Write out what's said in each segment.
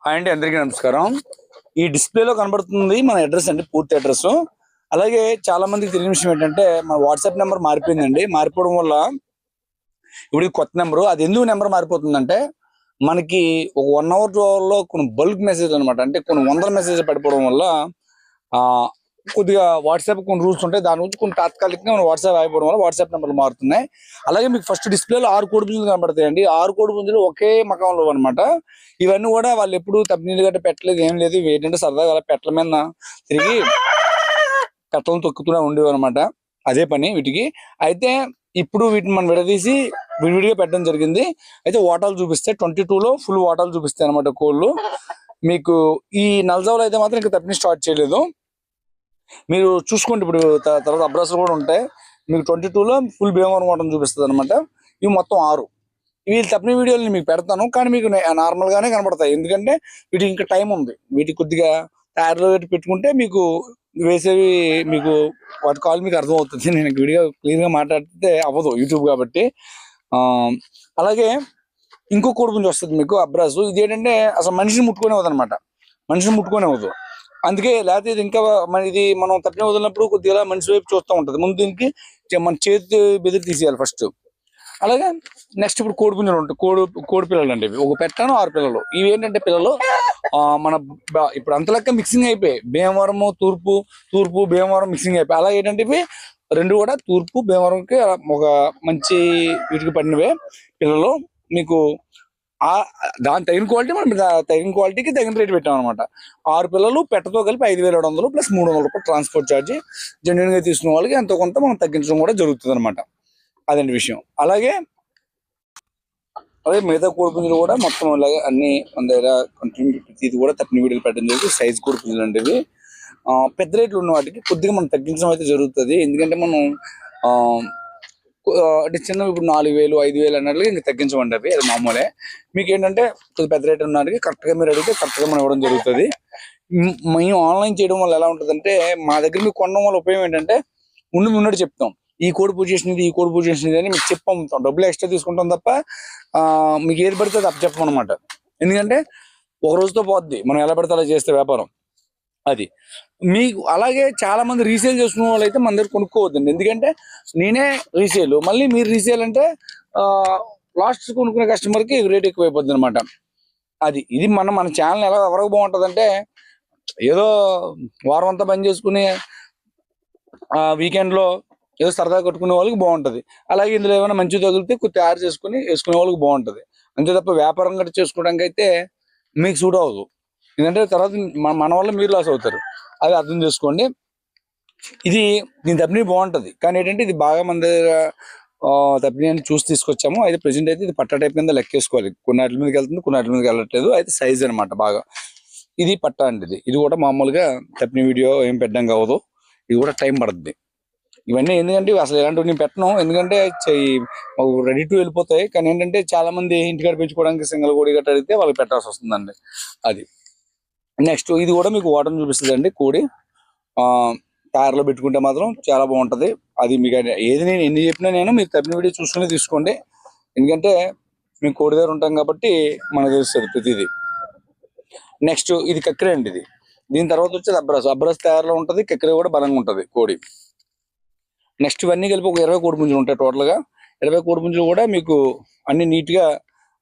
Hi అండి, అందరికీ నమస్కారం. ఈ డిస్ప్లేలో కనబడుతుంది మన అడ్రస్ అండి, పూర్తి అడ్రస్. అలాగే చాలా మందికి తెలియని విషయం ఏంటంటే మన వాట్సాప్ నెంబర్ మారిపోయిందండి. మారిపోవడం వల్ల ఇప్పుడు కొత్త నెంబరు, అది ఎందుకు నెంబర్ మారిపోతుందంటే మనకి ఒక 1 అవర్లో కొన్ని బల్క్ మెసేజ్ అనమాట, అంటే కొన్ని వందల మెసేజ్ పడిపోవడం వల్ల కొద్దిగా వాట్సాప్ కొన్ని రూల్స్ ఉంటాయి. దాని గురించి కొన్ని తాత్కాలికంగా మన వాట్సాప్ అయిపోవడం వల్ల వాట్సాప్ నెంబర్లు మారుతున్నాయి. అలాగే మీకు ఫస్ట్ డిస్ప్లేలో 6 కోడి పుంజులు కనబడతాయండి. 6 కోడి పుంజులు ఒకే మకంలో అనమాట. ఇవన్నీ కూడా వాళ్ళు ఎప్పుడు తప్పినీళ్ళు గట్ట పెట్టలేదు, ఏం లేదు. ఏంటంటే సరదాగా అలా పెట్టల మీద తిరిగి కట్టలను తొక్కుతూనే ఉండేవి అనమాట. అదే పని వీటికి. అయితే ఇప్పుడు వీటిని మనం విడదీసి విడివిడిగా పెట్టడం జరిగింది. అయితే ఓటాలు చూపిస్తే 22లో ఫుల్ ఓటాలు చూపిస్తాయి అనమాట కోళ్ళు. మీకు ఈ నల్జావులు అయితే మాత్రం ఇంకా తప్పిని స్టార్ట్ చేయలేదు. మీరు చూసుకోండి, ఇప్పుడు తర్వాత అబ్రాసులు కూడా ఉంటాయి. మీకు 22లో ఫుల్ భీమవరం ఓటం చూపిస్తుంది అనమాట. ఇవి మొత్తం 6. వీళ్ళు తప్పిన వీడియోలు మీకు పెడతాను, కానీ మీకు నార్మల్ గానే కనబడతాయి. ఎందుకంటే వీటికి ఇంకా టైం ఉంది. వీటికి కొద్దిగా తయారులో పెట్టుకుంటే మీకు వేసేవి మీకు వాటి కాల్ మీకు అర్థమవుతుంది. నేను వీడియో క్లియర్ గా మాట్లాడితే అవ్వదు యూట్యూబ్ కాబట్టి. అలాగే ఇంకో కోడిపుంజి వస్తుంది మీకు అబ్రాసు. ఇది ఏంటంటే అసలు మనిషిని ముట్టుకునేవద్దు అనమాట, మనిషిని ముట్టుకునేవద్దు. అందుకే లేకపోతే ఇది ఇంకా ఇది మనం తప్పిన వదిలినప్పుడు కొద్దిగా మనిషి వైపు చూస్తూ ఉంటుంది. ముందు దీనికి మన చేతి బెదిరి తీసేయాలి ఫస్ట్. అలాగే నెక్స్ట్ ఇప్పుడు కోడి పుంజులు ఉంటాయి, కోడి పిల్లలు అంటే ఒక పెట్టాను 6 పిల్లలు. ఇవి ఏంటంటే పిల్లలు మన ఇప్పుడు అంత లెక్క మిక్సింగ్ అయిపోయి భీమవరము తూర్పు భీమవరం మిక్సింగ్ అయిపోయి. అలా ఏంటంటే ఇవి రెండు కూడా తూర్పు భీమవరంకి ఒక మంచి వీటికి పడినవే పిల్లలు. మీకు దాని తగిన క్వాలిటీ మనం తగిన క్వాలిటీకి తగిన రేటు పెట్టాం అనమాట. 6 పిల్లలు పెట్టతో కలిపి 5,700 ప్లస్ 300 రూపాయలు ట్రాన్స్పోర్ట్ ఛార్జ్. జెన్యున్ గా తీసుకున్న వాళ్ళకి ఎంతో కొంత మనం తగ్గించడం కూడా జరుగుతుంది అనమాట. అదండి విషయం. అలాగే మిగతా కోడిపుంజులు కూడా మొత్తం ఇలాగే అన్ని మన దగ్గర కంటిన్యూ ఇది కూడా తప్పిన వీడియోలు పెట్టడం జరిగింది. సైజ్ కోడిపుంజులు అంటే ఇవి పెద్ద రేట్లు ఉన్న వాటికి కొద్దిగా మనం తగ్గించడం అయితే జరుగుతుంది. ఎందుకంటే మనం అంటే చిన్న ఇప్పుడు 4,000 5,000 అన్నట్లుగా ఇంకా తగ్గించమండి. అవి అది మామూలే. మీకు ఏంటంటే కొద్దిగా పెద్ద రేట్ ఉన్నవాడికి కరెక్ట్ గా మీరు అడిగితే కరెక్ట్ గా మనం ఇవ్వడం జరుగుతుంది. మేము ఆన్లైన్ చేయడం వల్ల ఎలా ఉంటుందంటే మా దగ్గర మీకు కొనడం వల్ల ఉపయోగం ఏంటంటే ఉన్నట్టు చెప్తాం. ఈ కోడి పూజ చేసినది, ఈ కోడి పూజ చేసినది అని మీకు చెప్పాం. డబ్బులు ఎక్స్ట్రా తీసుకుంటాం తప్ప మీకు ఏది పడితే అది చెప్పం అనమాట. ఎందుకంటే ఒక రోజుతో పోద్ది మనం ఎలా పడితే అలా చేస్తే వ్యాపారం అది. మీకు అలాగే చాలా మంది రీసేల్ చేసుకునే వాళ్ళు అయితే మన దగ్గర కొనుక్కోవద్దండి. ఎందుకంటే నేనే రీసేల్, మళ్ళీ మీరు రీసేల్ అంటే లాస్ట్ కొనుక్కునే కస్టమర్కి రేట్ ఎక్కువ అయిపోద్ది అనమాట. అది ఇది మన ఛానల్ ఎలా ఎవరికి బాగుంటుంది అంటే ఏదో వారం అంతా పని చేసుకుని వీకెండ్లో ఏదో సరదా కట్టుకునే వాళ్ళకి బాగుంటుంది. అలాగే ఇందులో ఏమైనా మంచి తగిలితే తయారు చేసుకుని వేసుకునే వాళ్ళకి బాగుంటుంది. అంతే తప్ప వ్యాపారం గట్రా చేసుకోవడానికి అయితే మీకు సూట్ అవ్వదు. ఎందుకంటే తర్వాత మన వల్ల మీరు లాస్ అవుతారు. అది అర్థం చేసుకోండి. ఇది దీని తప్పిని బాగుంటుంది, కానీ ఏంటంటే ఇది బాగా మన దగ్గర తప్పిని అని చూసి తీసుకొచ్చాము. అయితే ప్రెజెంట్ అయితే ఇది పట్టా టైప్ కింద లెక్కేసుకోవాలి. కొన్ని వాటి మీదకి వెళ్తుంది, కొన్ని వాటి మీదకి వెళ్ళట్లేదు. అయితే సైజ్ అనమాట బాగా. ఇది పట్టా అండి. ఇది కూడా మామూలుగా తప్పిన వీడియో ఏం పెట్టడం అవ్వదు. ఇది కూడా టైం పడుతుంది. ఇవన్నీ ఎందుకంటే అసలు ఇలాంటివి నేను పెట్టను, ఎందుకంటే రెడీ టు వెళ్ళిపోతాయి. కానీ ఏంటంటే చాలా మంది ఇంటికాడ పెంచుకోవడానికి సింగల్ కోడి గట్ట అడిగితే వాళ్ళకి పెట్టాల్సి వస్తుందండి. అది నెక్స్ట్ ఇది కూడా మీకు వాటర్ చూపిస్తుంది అండి. కోడి టైర్లో పెట్టుకుంటే మాత్రం చాలా బాగుంటుంది. అది మీకు ఏది నేను ఎన్ని చెప్పినా మీరు తప్పిన వీడియో చూసుకుని తీసుకోండి. ఎందుకంటే మేము కోడి దగ్గర ఉంటాం కాబట్టి మనకు తెలుస్తుంది ప్రతిదీ. నెక్స్ట్ ఇది కక్కెర అండి. ఇది దీని తర్వాత వచ్చేది అబ్రాస్ తయారులో ఉంటుంది. కక్కెర కూడా బలంగా ఉంటుంది కోడి. నెక్స్ట్ ఇవన్నీ కలిపి ఒక 20 కోడిపుంజులు ఉంటాయి టోటల్గా. 20 కోడిపుంజులు కూడా మీకు అన్ని నీట్గా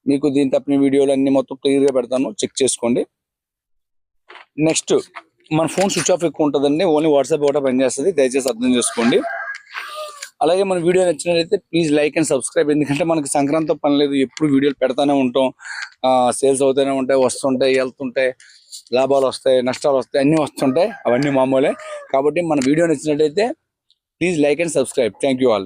మీకు దీని తప్పిన వీడియోలు అన్ని మొత్తం క్లియర్గా పెడతాను, చెక్ చేసుకోండి. నెక్స్ట్ మన ఫోన్ స్విచ్ ఆఫ్ ఎక్కువ ఉంటుందండి, ఓన్లీ వాట్సాప్ కూడా పనిచేస్తుంది. దయచేసి అర్థం చేసుకోండి. అలాగే మన వీడియో నచ్చినట్లయితే ప్లీజ్ లైక్ అండ్ సబ్స్క్రైబ్. ఎందుకంటే మనకి సంక్రాంతితో పని లేదు, ఎప్పుడు వీడియోలు పెడతానే ఉంటాం. సేల్స్ అవుతూనే ఉంటాయి, వస్తుంటాయి, వెళ్తుంటాయి, లాభాలు వస్తాయి, నష్టాలు వస్తాయి, అన్నీ వస్తుంటాయి. అవన్నీ మామూలే. కాబట్టి మన వీడియో నచ్చినట్లయితే please like and subscribe. Thank you all.